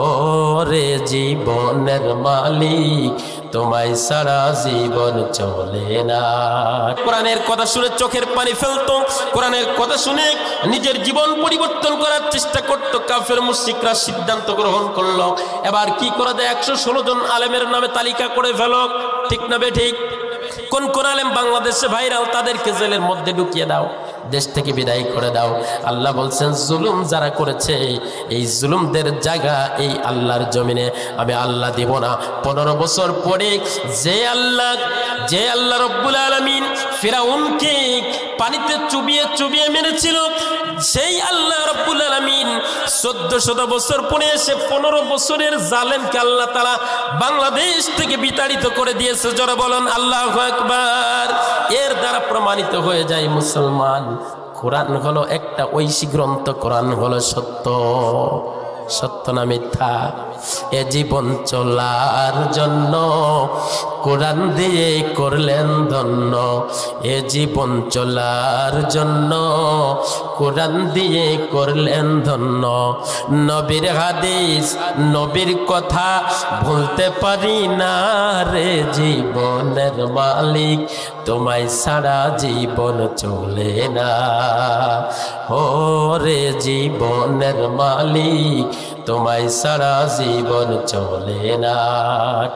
ওরে জীবনের মালিক তোমায় সারা জীবন চলে না। কোরআনের কথা শুনে চোখের পানি ফেলতো, কোরআনের কথা শুনে নিজের জীবন পরিবর্তন করার চেষ্টা করত। কাফের মুশরিকরা সিদ্ধান্ত গ্রহণ করলো, এবার কি করে দেয়, 116 জন আলেমের নামে তালিকা করে ফেলো। ঠিক না বেঠিক? কোন কোন আলেম বাংলাদেশে ভাইরাল, তাদেরকে জেলের মধ্যে ঢুকিয়ে দাও, দেশ থেকে বিদায় করে দাও। আল্লাহ বলছেন জুলুম যারা করেছে এই জুলুমদের জায়গা এই আল্লাহর জমিনে আমি আল্লাহ দিব না। 15 বছর পরে যে আল্লাহ রব্বুল আলামিন ফিরাউনকে পানিতে চুবিয়ে মেরেছিল, সেই আল্লাহ রব্বুল আলামিন 1400 বছর পরে এসে 15 বছরের জালেমকে আল্লাহ তাআলা বাংলাদেশ থেকে বিতাড়িত করে দিয়েছে। যারা বলেন আল্লাহু আকবার। এর দ্বারা প্রমাণিত হয়ে যায় মুসলমান, কোরআন হলো একটা ঐশী গ্রন্থ, কোরআন হলো সত্য না মিথ্যা। এ জীবন চলার জন্য কোরআন দিয়ে করলেন ধন্য, এ জীবন চলার জন্য কোরআন দিয়ে করলেন ধন্য। নবীর হাদিস নবীর কথা ভুলতে পারি না রে জীবনের মালিক তোমায় সারা জীবন চলে না। ও রে জীবনের মালিক তোমায় সারা জীবন চলে না।